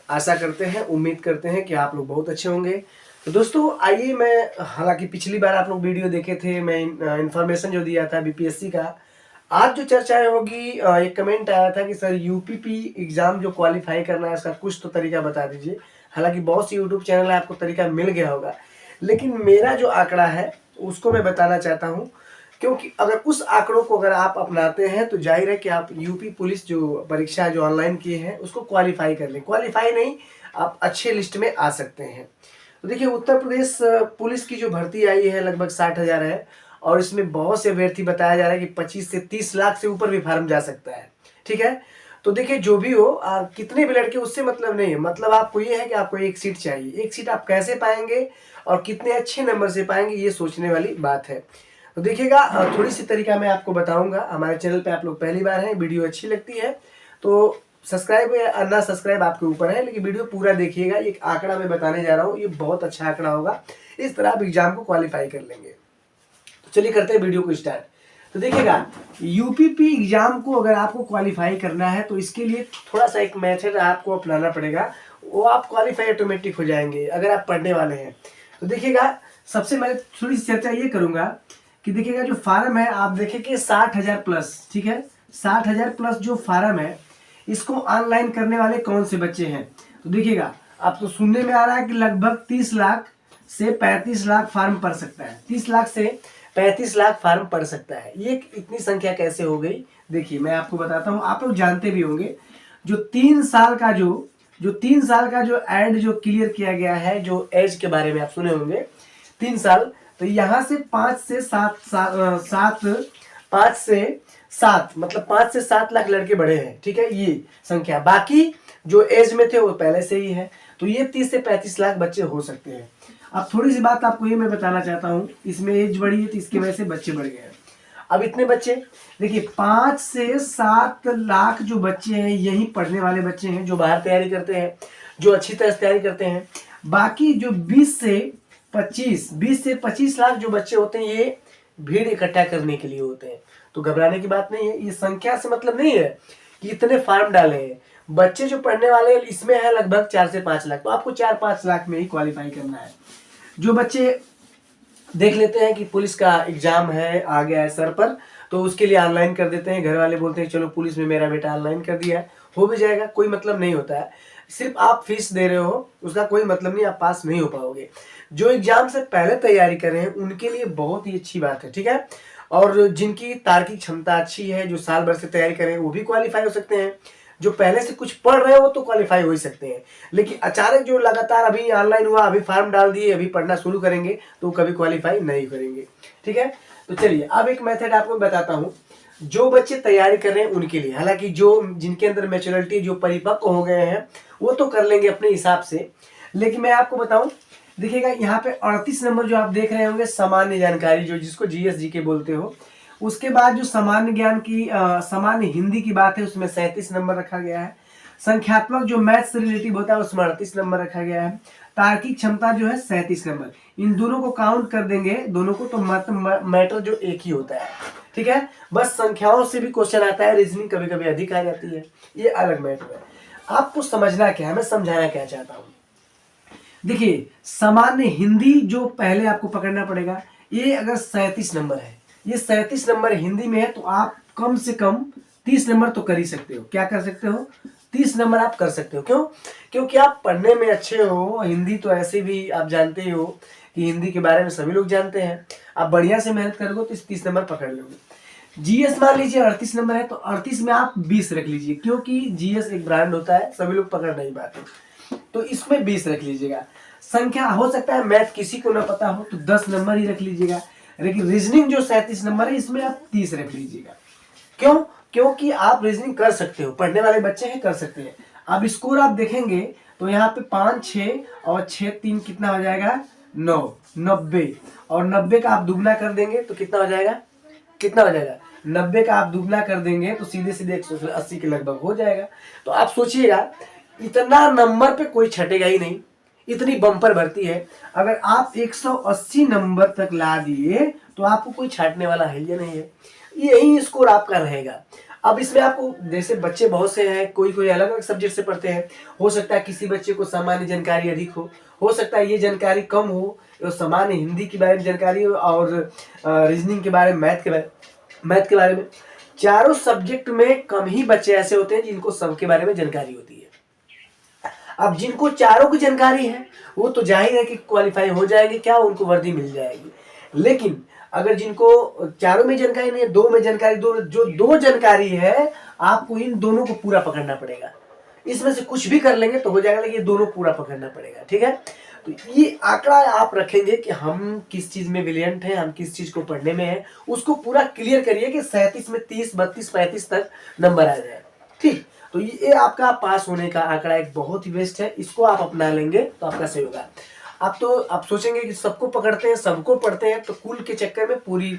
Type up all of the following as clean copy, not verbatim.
आशा करते हैं, उम्मीद करते हैं कि आप लोग बहुत अच्छे होंगे। तो दोस्तों आइए, मैं हालांकि पिछली बार आप लोग वीडियो देखे थे, मैं इन्फॉर्मेशन जो दिया था बीपीएससी का, आज जो चर्चा होगी, एक कमेंट आया था कि सर यूपीपी एग्जाम जो क्वालिफाई करना है इसका कुछ तो तरीका बता दीजिए। हालांकि बहुत सी यूट्यूब चैनल है, आपको तरीका मिल गया होगा, लेकिन मेरा जो आंकड़ा है उसको मैं बताना चाहता हूँ, क्योंकि अगर उस आंकड़ों को अगर आप अपनाते हैं तो जाहिर है कि आप यूपी पुलिस जो परीक्षा जो ऑनलाइन किए हैं उसको क्वालिफाई कर लें। क्वालिफाई नहीं, आप अच्छे लिस्ट में आ सकते हैं। तो देखिए, उत्तर प्रदेश पुलिस की जो भर्ती आई है लगभग 60,000 है, और इसमें बहुत से अभ्यर्थी बताया जा रहा है कि 25 से 30 लाख से ऊपर भी फार्म जा सकता है। ठीक है, तो देखिए जो भी हो, कितने भी लड़के उससे मतलब नहीं है, मतलब आपको ये है कि आपको एक सीट चाहिए। एक सीट आप कैसे पाएंगे और कितने अच्छे नंबर से पाएंगे, ये सोचने वाली बात है। तो देखिएगा, थोड़ी सी तरीका मैं आपको बताऊंगा। हमारे चैनल पे आप लोग पहली बार हैं, वीडियो अच्छी लगती है तो सब्सक्राइब या ना सब्सक्राइब आपके ऊपर है, लेकिन वीडियो पूरा देखिएगा। एक आंकड़ा मैं बताने जा रहा हूँ, ये बहुत अच्छा आंकड़ा होगा, इस तरह आप एग्जाम को क्वालिफाई कर लेंगे। तो चलिए करते हैं वीडियो को स्टार्ट। तो देखिएगा, यूपीपी एग्जाम को अगर आपको क्वालिफाई करना है तो इसके लिए थोड़ा सा एक मेथड आपको अपनाना पड़ेगा, वो आप क्वालिफाई ऑटोमेटिक हो जाएंगे अगर आप पढ़ने वाले हैं। तो देखिएगा, सबसे मैं थोड़ी सी चर्चा ये करूंगा कि देखिएगा जो फार्म है, आप देखेंगे 60,000 प्लस, ठीक है, 60,000 प्लस जो फार्म है, इसको ऑनलाइन करने वाले कौन से बच्चे हैं। तो देखिएगा, आप तो सुनने में आ रहा है कि लगभग 30 लाख से 35 लाख फार्म पड़ सकता है। 30 लाख से 35 लाख फार्म पड़ सकता है। ये इतनी संख्या कैसे हो गई, देखिए मैं आपको बताता हूँ। आप लोग जानते भी होंगे, जो 3 साल का जो एड जो क्लियर किया गया है, जो एज के बारे में आप सुने होंगे, 3 साल, तो यहाँ से 5 से 7 मतलब 5 से 7 लाख लड़के बढ़े हैं। ठीक है, ये संख्या, बाकी जो एज में थे वो पहले से ही है, तो ये 30 से 35 लाख बच्चे हो सकते हैं। अब थोड़ी सी बात आपको ये मैं बताना चाहता हूँ, इसमें एज बढ़ी है तो इसकी वजह से बच्चे बढ़ गए हैं। अब इतने बच्चे, देखिए 5 से 7 लाख जो बच्चे हैं, यही पढ़ने वाले बच्चे हैं जो बाहर तैयारी करते हैं, जो अच्छी तरह से तैयारी करते हैं। बाकी जो 20 से 25 लाख जो बच्चे होते हैं, ये भीड़ इकट्ठा करने के लिए होते हैं। तो घबराने की बात नहीं है, ये संख्या से मतलब नहीं है कि इतने फार्म डाले हैं। बच्चे जो पढ़ने वाले हैं इसमें है लगभग 4 से 5 लाख, तो आपको 4-5 लाख में ही क्वालिफाई करना है। जो बच्चे देख लेते हैं कि पुलिस का एग्जाम है, आ गया है सर पर, तो उसके लिए ऑनलाइन कर देते हैं। घर वाले बोलते हैं चलो पुलिस में मेरा बेटा ऑनलाइन कर दिया है, हो भी जाएगा, कोई मतलब नहीं होता है। सिर्फ आप फीस दे रहे हो, उसका कोई मतलब नहीं, आप पास नहीं हो पाओगे। जो एग्जाम से पहले तैयारी कर रहे हैं उनके लिए बहुत ही अच्छी बात है। ठीक है, और जिनकी तार्किक क्षमता अच्छी है, जो साल भर से तैयारी कर रहे हैं, वो भी क्वालिफाई हो सकते हैं। जो पहले से कुछ पढ़ रहे हो तो क्वालिफाई हो ही सकते हैं, लेकिन अचानक जो लगातार अभी ऑनलाइन हुआ, अभी फार्म डाल दिए, अभी पढ़ना शुरू करेंगे, तो कभी क्वालिफाई नहीं करेंगे। ठीक है, तो चलिए अब एक मेथड आपको बताता हूँ जो बच्चे तैयारी कर रहे हैं उनके लिए। हालांकि जो जिनके अंदर मैच्योरिटी, जो परिपक्व हो गए हैं, वो तो कर लेंगे अपने हिसाब से, लेकिन मैं आपको बताऊं, देखिएगा यहाँ पे 38 नंबर जो आप देख रहे होंगे, सामान्य जानकारी, जो जिसको जीएस जीके बोलते हो। उसके बाद जो सामान्य ज्ञान की सामान्य हिंदी की बात है, उसमें 37 नंबर रखा गया है। संख्यात्मक जो मैथ्स से रिलेटिव होता है उसमें 38 नंबर रखा गया है। तार्किक क्षमता जो है 37 नंबर। इन दोनों को काउंट कर देंगे, दोनों को, तो मैटर जो एक ही होता है। ठीक है, बस संख्याओं से भी क्वेश्चन आता है, रीजनिंग कभी कभी अधिक आ जाती है, ये अलग मैटर है। आपको समझना क्या है, मैं समझाना क्या चाहता हूँ। देखिए, सामान्य हिंदी जो पहले आपको पकड़ना पड़ेगा, ये अगर 37 नंबर है, ये 37 नंबर हिंदी में है, तो आप कम से कम 30 नंबर तो कर ही सकते हो। क्या कर सकते हो, 30 नंबर आप कर सकते हो। क्यों, क्योंकि आप पढ़ने में अच्छे हो। हिंदी तो ऐसे भी आप जानते ही हो कि हिंदी के बारे में सभी लोग जानते हैं। आप बढ़िया से मेहनत करोगे तो 30 नंबर पकड़ लोगे। जीएस मान लीजिए 38 नंबर है, तो 38 में आप 20 रख लीजिए, क्योंकि जीएस एक ब्रांड होता है, सभी लोग पकड़ नहीं पाते, तो इसमें 20 रख लीजिएगा। संख्या हो सकता है मैथ किसी को ना पता हो तो 10 नंबर ही रख लीजिएगा, लेकिन रीजनिंग जो 37 नंबर है, इसमें आप 30 रख लीजिएगा। क्यों, क्योंकि आप रीजनिंग कर सकते हो, पढ़ने वाले बच्चे हैं, कर सकते हैं। अब स्कोर आप देखेंगे तो यहाँ पे 5, 6 और 6, 3 कितना हो जाएगा, 9, 90, और 90 का आप दुगना कर देंगे तो कितना हो जाएगा, कितना हो जाएगा, 90 का आप दुगना कर देंगे तो सीधे सीधे 180 के लगभग हो जाएगा। तो आप सोचिएगा, इतना नंबर पे कोई छटेगा ही नहीं, इतनी बम्पर भर्ती है। अगर आप 180 नंबर तक ला दिए तो आपको कोई छाटने वाला है या नहीं है, यही स्कोर आपका रहेगा। अब इसमें आपको जैसे बच्चे बहुत से हैं, कोई कोई अलग अलग सब्जेक्ट से पढ़ते हैं, हो सकता है किसी बच्चे को सामान्य जानकारी अधिक हो सकता है ये जानकारी कम हो, तो सामान्य हिंदी के बारे में जानकारी हो और रीजनिंग के बारे में, मैथ के बारे में। चारों सब्जेक्ट में कम ही बच्चे ऐसे होते हैं जिनको सबके बारे में जानकारी होती है। अब जिनको चारों की जानकारी है वो तो जाहिर है कि क्वालिफाई हो जाएंगे, क्या उनको वर्दी मिल जाएगी। लेकिन अगर जिनको चारों में जानकारी नहीं है, दो में जानकारी, जो दो जानकारी है, आपको इन दोनों को पूरा पकड़ना पड़ेगा। इसमें से कुछ भी कर लेंगे तो हो जाएगा, लेकिन ये दोनों पूरा पकड़ना पड़ेगा। ठीक है, तो ये आंकड़ा आप रखेंगे कि हम किस चीज में ब्रिलियंट हैं, हम किस चीज को पढ़ने में है, उसको पूरा क्लियर करिए कि 37 में 30, 32, 35 तक नंबर आ जाए। ठीक, तो ये आपका पास होने का आंकड़ा एक बहुत ही बेस्ट है, इसको आप अपना लेंगे तो आपका सही होगा। आप सोचेंगे कि सबको पकड़ते हैं, सबको पढ़ते हैं, तो कुल के चक्कर में पूरी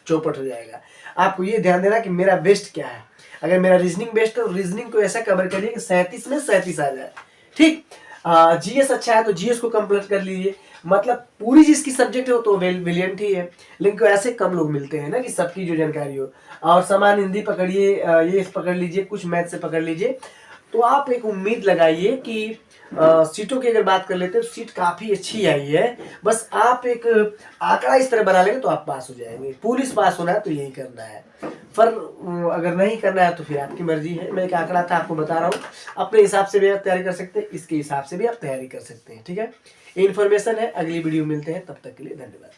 चौपट हो जाएगा। आपको ये ध्यान देना कि मेरा बेस्ट क्या है। अगर मेरा रीजनिंग बेस्ट है तो रीजनिंग को ऐसा कवर करिए कि 37 में 37 आ जाए। ठीक, जीएस अच्छा है तो जीएस को कंप्लीट कर लीजिए, मतलब पूरी जिसकी सब्जेक्ट हो तो ब्रिलियंट ही है। लेकिन ऐसे कम लोग मिलते हैं ना कि सबकी जो जानकारी हो। और सामान्य हिंदी पकड़िए, ये पकड़ लीजिए, कुछ मैथ से पकड़ लीजिए, तो आप एक उम्मीद लगाइए कि सीटों की अगर बात कर लेते हैं तो सीट काफी अच्छी आई है। बस आप एक आंकड़ा इस तरह बना लेंगे तो आप पास हो जाएंगे। पुलिस पास होना है तो यही करना है, पर अगर नहीं करना है तो फिर आपकी मर्जी है। मैं एक आंकड़ा था आपको बता रहा हूँ, अपने हिसाब से भी आप तैयारी कर सकते हैं, इसके हिसाब से भी आप तैयारी कर सकते हैं। ठीक है, इन्फॉर्मेशन है, अगली वीडियो मिलते हैं, तब तक के लिए धन्यवाद।